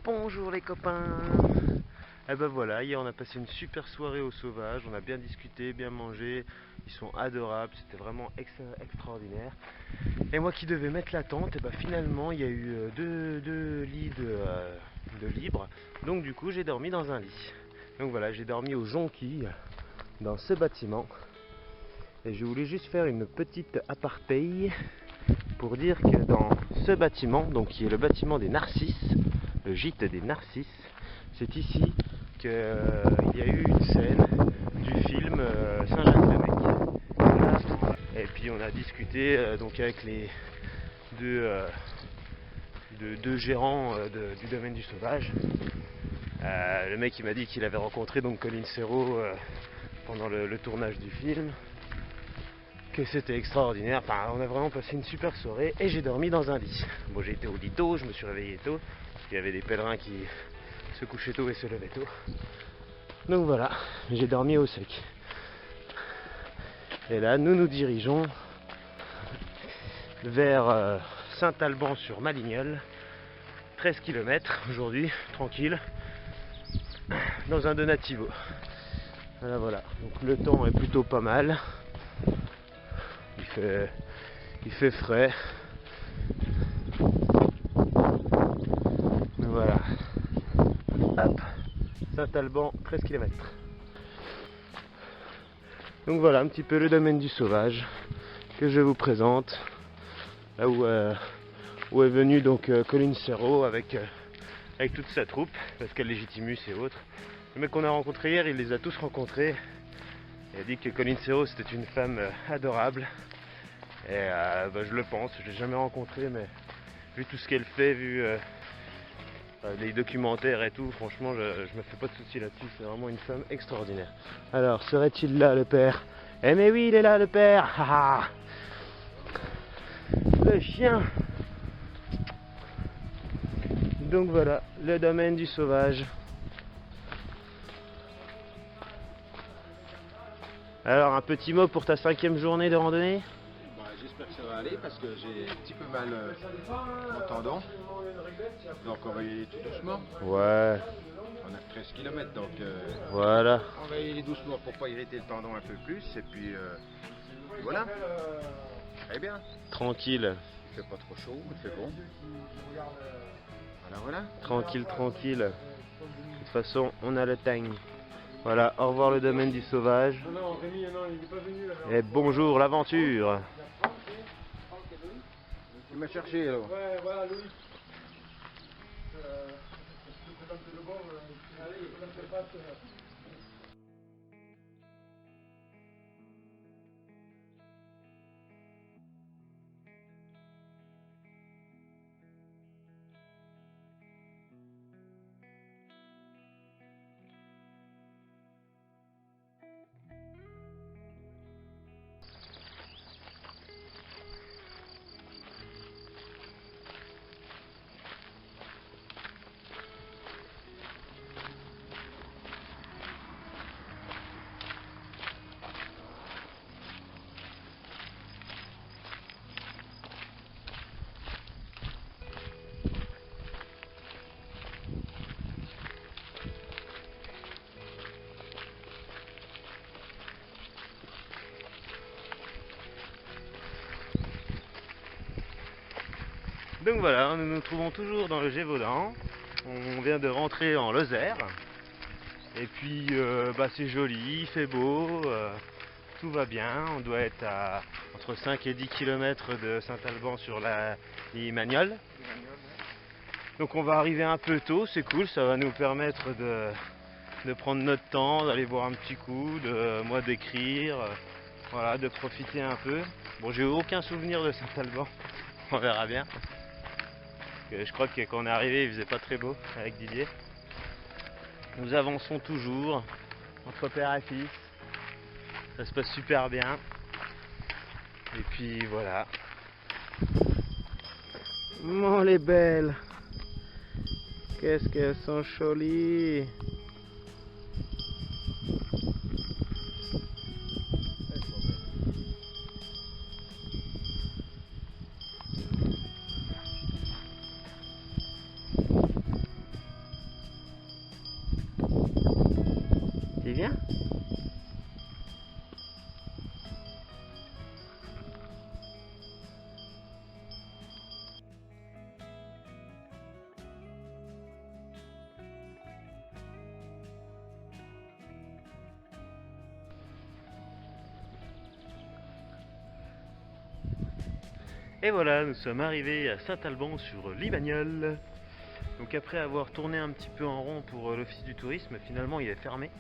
Bonjour les copains. Et ben voilà, hier on a passé une super soirée au sauvage, on a bien discuté, bien mangé, ils sont adorables, c'était vraiment extraordinaire. Et moi qui devais mettre la tente, et ben finalement il y a eu deux lits de libre, donc du coup j'ai dormi dans un lit. Donc voilà, j'ai dormi au Jonquille, dans ce bâtiment. Et je voulais juste faire une petite aparté pour dire que dans ce bâtiment, donc qui est le bâtiment des Narcisses, le gîte des Narcisses, c'est ici qu'il y a eu une scène du film Saint-Jacques-le-Mec. Et puis on a discuté donc avec les deux gérants du domaine du sauvage. Le mec il m'a dit qu'il avait rencontré donc Colin Serrault pendant le tournage du film, que c'était extraordinaire. Enfin, on a vraiment passé une super soirée et j'ai dormi dans un lit. Bon, j'ai été au lit tôt, je me suis réveillé tôt. Il y avait des pèlerins qui se couchaient tôt et se levaient tôt. Donc voilà, j'ai dormi au sec. Et là, nous nous dirigeons vers Saint-Alban-sur-Malignol. 13 km aujourd'hui, tranquille, dans un Donativo. Voilà, voilà. Donc le temps est plutôt pas mal. Il fait frais. Voilà. Hop. Saint-Alban, 13 km. Donc voilà un petit peu le domaine du sauvage que je vous présente. Là où est venu donc Colin Serrault avec toute sa troupe, Pascal Légitimus et autres. Le mec qu'on a rencontré hier, il les a tous rencontrés. Il a dit que Colin Serrault c'était une femme adorable. Et je le pense, je l'ai jamais rencontrée, mais vu tout ce qu'elle fait, vu les documentaires et tout, franchement je me fais pas de soucis là-dessus, c'est vraiment une femme extraordinaire. Alors, serait-il là le père? Eh mais oui, il est là le père. Le chien. Donc voilà, le domaine du sauvage. Alors, un petit mot pour ta 5e journée de randonnée? J'espère que ça va aller parce que j'ai un petit peu mal au tendon. Donc on va y aller tout doucement. Ouais. On a 13 km donc voilà. on va y aller doucement pour pas irriter le tendon un peu plus. Et puis voilà. Très bien. Tranquille. Il fait pas trop chaud, il fait bon. Voilà, voilà. Tranquille, tranquille. De toute façon, on a le time. Voilà, au revoir le domaine du sauvage. Et bonjour l'aventure. Tu m'as cherché alors. Ouais, voilà, Louis. Donc voilà, nous nous trouvons toujours dans le Gévaudan. On vient de rentrer en Lozère. Et puis c'est joli, il fait beau, tout va bien. On doit être à entre 5 et 10 km de Saint-Alban sur la Limagnole. Donc on va arriver un peu tôt, c'est cool, ça va nous permettre de prendre notre temps, d'aller boire un petit coup, de moi d'écrire, voilà, de profiter un peu. Bon, j'ai aucun souvenir de Saint-Alban, on verra bien. Je crois que quand on est arrivé, il faisait pas très beau avec Didier. Nous avançons toujours entre père et fils. Ça se passe super bien. Et puis voilà. Oh les belles. Qu'est-ce qu'elles sont jolies. Et voilà, nous sommes arrivés à Saint-Alban sur Limagnole. Donc après avoir tourné un petit peu en rond pour l'office du tourisme, finalement il est fermé.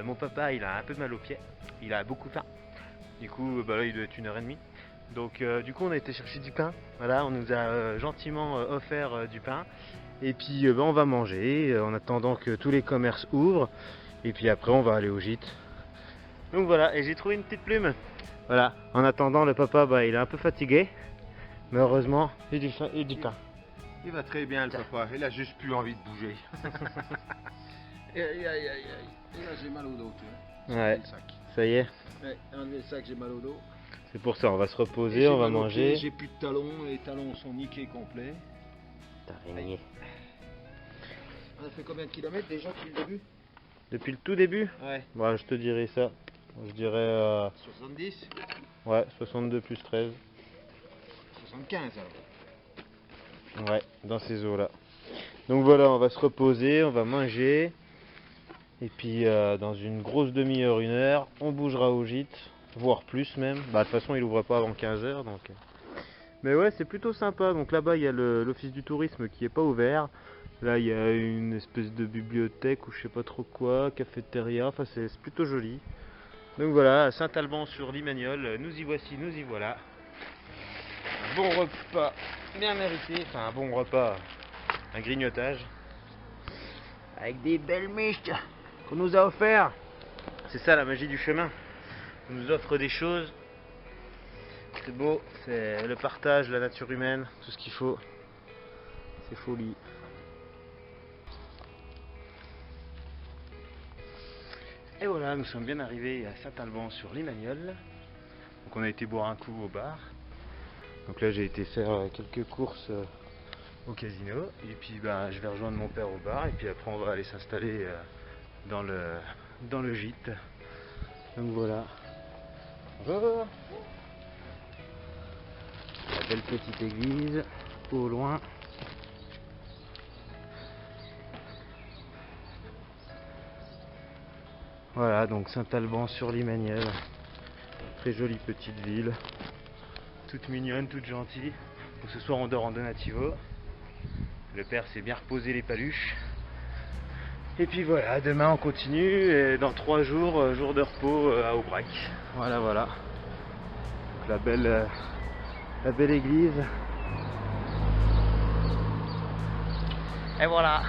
Mon papa il a un peu mal aux pieds, il a beaucoup faim. Du coup bah là il doit être 1h30. Donc du coup on a été chercher du pain. Voilà, on nous a gentiment offert du pain. Et puis bah, on va manger en attendant que tous les commerces ouvrent. Et puis après on va aller au gîte. Donc voilà, et j'ai trouvé une petite plume. Voilà, en attendant le papa bah, il est un peu fatigué. Mais heureusement il y a du pain. Il va très bien le papa, il a juste plus envie de bouger. Aïe, aïe, aïe, aïe. Et là j'ai mal au dos, tu vois. Ouais, Le sac. ça y est. Ouais, enlever le sac, j'ai mal au dos. C'est pour ça, on va se Et reposer, j'ai on va mal aux manger. pieds, j'ai plus de talons, les talons sont niqués complets. T'as régné. On a fait combien de kilomètres déjà depuis le début? Depuis le tout début? Ouais. Bah, je te dirais ça. Je dirais 70? ouais, 62 plus 13. 75 alors. Ouais, dans ces eaux-là. Donc voilà, on va se reposer, on va manger. Et puis dans une grosse demi-heure, 1 heure, on bougera au gîte, voire plus même. Bah de toute façon, il ouvre pas avant 15 h donc. Mais ouais, c'est plutôt sympa. Donc là-bas, il y a l'office du tourisme qui est pas ouvert. Là, il y a une espèce de bibliothèque ou je sais pas trop quoi, cafétéria. Enfin, c'est plutôt joli. Donc voilà, à Saint-Alban sur Limagnole, nous y voici, nous y voilà. Un bon repas bien mérité, enfin un bon repas, un grignotage. Avec des belles miches qu'on nous a offert. C'est ça la magie du chemin. On nous offre des choses. C'est beau, c'est le partage, la nature humaine, tout ce qu'il faut. C'est folie. Et voilà, nous sommes bien arrivés à Saint-Alban sur Limagnole. Donc on a été boire un coup au bar. Donc là j'ai été faire quelques courses au casino. Et puis bah, je vais rejoindre mon père au bar. Et puis après on va aller s'installer dans le gîte. Donc voilà. Bonjour. La belle petite église au loin. Voilà, donc Saint-Alban sur Limagnole. Très jolie petite ville. Toute mignonne, toute gentille. Donc ce soir on dort en donativo. Le père s'est bien reposé les paluches. Et puis voilà, demain on continue. Et dans 3 jours, jour de repos à Aubrac. Voilà, voilà. Donc la belle église. Et voilà.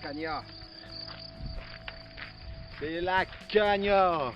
Cagna. C'est la Cagna.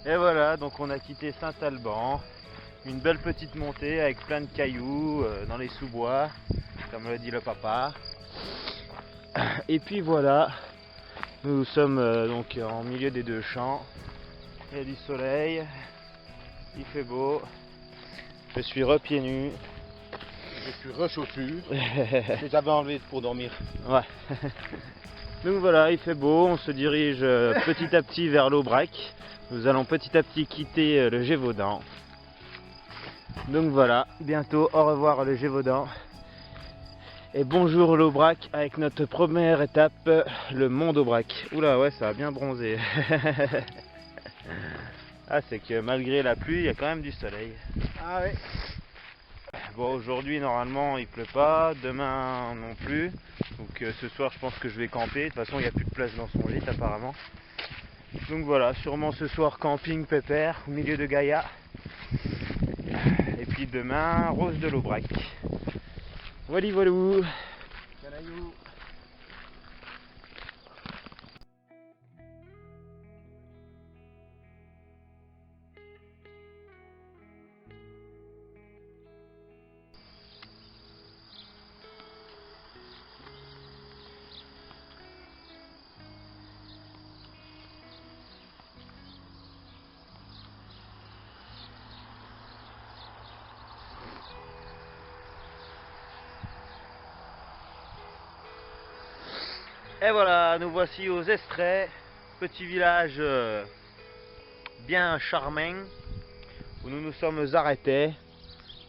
Et voilà, donc on a quitté Saint-Alban. Une belle petite montée avec plein de cailloux dans les sous-bois, comme le dit le papa. Et puis voilà, nous sommes donc en milieu des 2 champs. Il y a du soleil, il fait beau. Je suis pieds nus. Je suis rechaussure. Je les avais enlevés pour dormir. Ouais. Donc voilà, il fait beau, on se dirige petit à petit vers l'Aubrac. Nous allons petit à petit quitter le Gévaudan. Donc voilà, bientôt au revoir le Gévaudan. Et bonjour l'Aubrac avec notre première étape, le mont d'Aubrac. Oula ouais, ça a bien bronzé. Ah, c'est que malgré la pluie, il y a quand même du soleil. Ah ouais. Bon, aujourd'hui normalement il pleut pas, demain non plus. Donc ce soir je pense que je vais camper. De toute façon il n'y a plus de place dans son gîte apparemment. Donc voilà, sûrement ce soir camping pépère au milieu de Gaïa. Et puis demain, Rose de l'Aubrac. Voilà, voilà. Et voilà, nous voici aux Estrées, petit village bien charmant où nous nous sommes arrêtés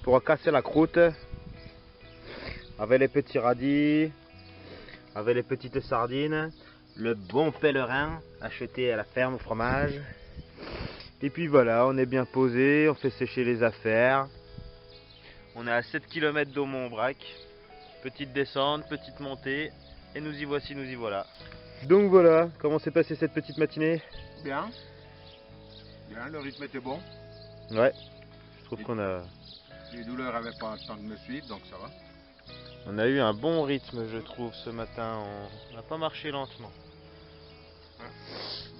pour casser la croûte avec les petits radis, avec les petites sardines, le bon pèlerin acheté à la ferme au fromage. Et puis voilà, on est bien posé, on fait sécher les affaires. On est à 7 km d'Aumont-Aubrac. Petite descente, petite montée. Et nous y voici, nous y voilà. Donc voilà, comment s'est passée cette petite matinée? Bien. Bien, le rythme était bon. Ouais, je trouve qu'on a... Les douleurs n'avaient pas le temps de me suivre, donc ça va. On a eu un bon rythme, je trouve, ce matin. On n'a pas marché lentement.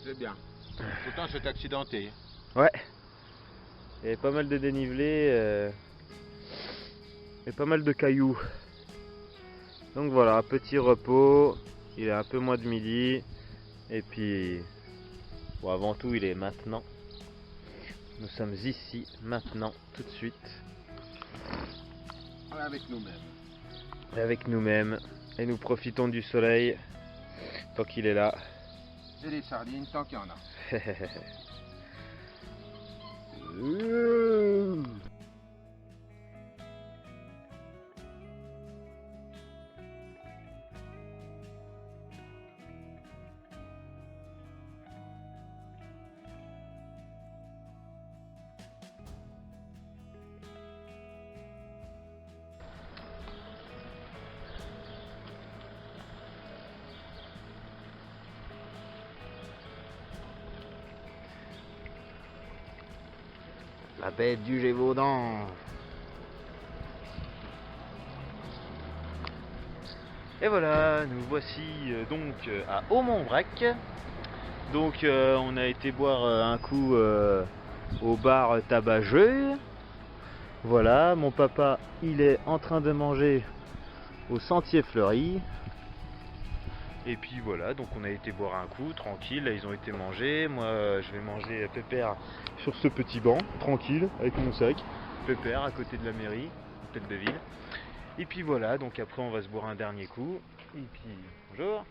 C'est bien. Pourtant, c'est accidenté. Ouais. Il y avait pas mal de dénivelé et pas mal de cailloux. Donc voilà, petit repos. Il est un peu moins de midi. Et puis, bon, avant tout, il est maintenant. Nous sommes ici, maintenant, tout de suite. Avec nous-mêmes. Avec nous-mêmes. Et nous profitons du soleil tant qu'il est là. Et des sardines, tant qu'il y en a. La baie du Gévaudan. Et voilà, nous voici donc à Aumont-Aubrac. Donc on a été boire un coup au bar Tabageux. Voilà, mon papa il est en train de manger au Sentier Fleuri. Et puis voilà, donc on a été boire un coup, tranquille, là ils ont été manger. Moi je vais manger pépère sur ce petit banc, tranquille, avec mon sac. Pépère à côté de la mairie, tête de ville. Et puis voilà, donc après on va se boire un dernier coup. Et puis bonjour.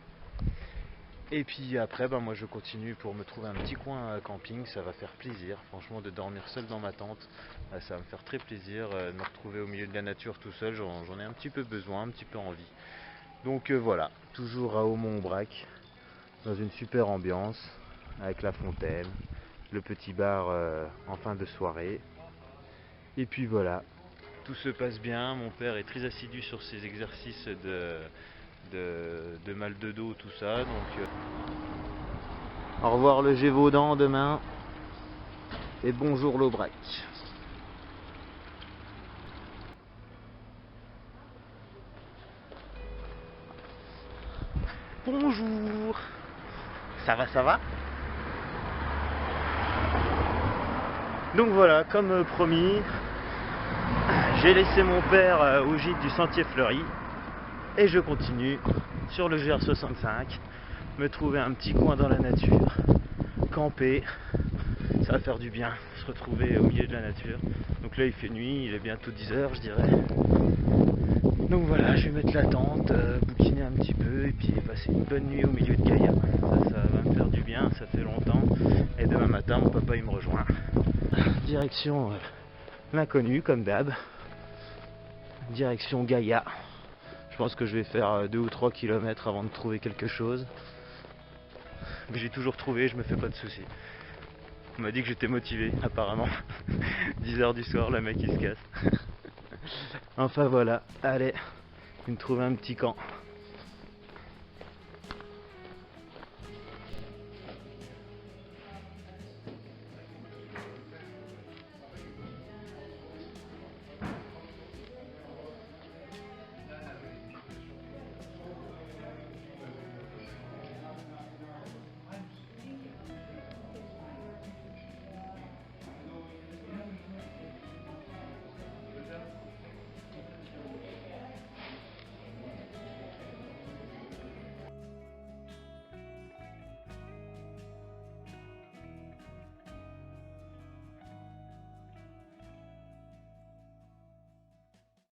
Et puis après, moi je continue pour me trouver un petit coin camping, ça va faire plaisir. Franchement, de dormir seul dans ma tente, ça va me faire très plaisir. De me retrouver au milieu de la nature tout seul, j'en ai un petit peu besoin, un petit peu envie. Donc voilà, toujours à Aumont-Aubrac, dans une super ambiance, avec la fontaine, le petit bar en fin de soirée. Et puis voilà, tout se passe bien. Mon père est très assidu sur ses exercices de mal de dos, tout ça. Donc au revoir le Gévaudan demain, et bonjour l'Aubrac. Bonjour. Ça va, ça va? Donc voilà, comme promis, j'ai laissé mon père au gîte du Sentier Fleuri et je continue sur le GR65, me trouver un petit coin dans la nature, camper, ça va faire du bien, se retrouver au milieu de la nature. Donc là il fait nuit, il est bientôt 10 h je dirais. Donc voilà, je vais mettre la tente, bouquiner un petit peu et puis passer une bonne nuit au milieu de Gaïa. Ça va me faire du bien, ça fait longtemps. Et demain matin, mon papa il me rejoint. Direction l'inconnu comme d'hab. Direction Gaïa. Je pense que je vais faire 2 ou 3 km avant de trouver quelque chose. Mais j'ai toujours trouvé, je me fais pas de soucis. On m'a dit que j'étais motivé, apparemment. 10 h du soir, le mec il se casse. Enfin voilà, allez, je vais me trouver un petit camp.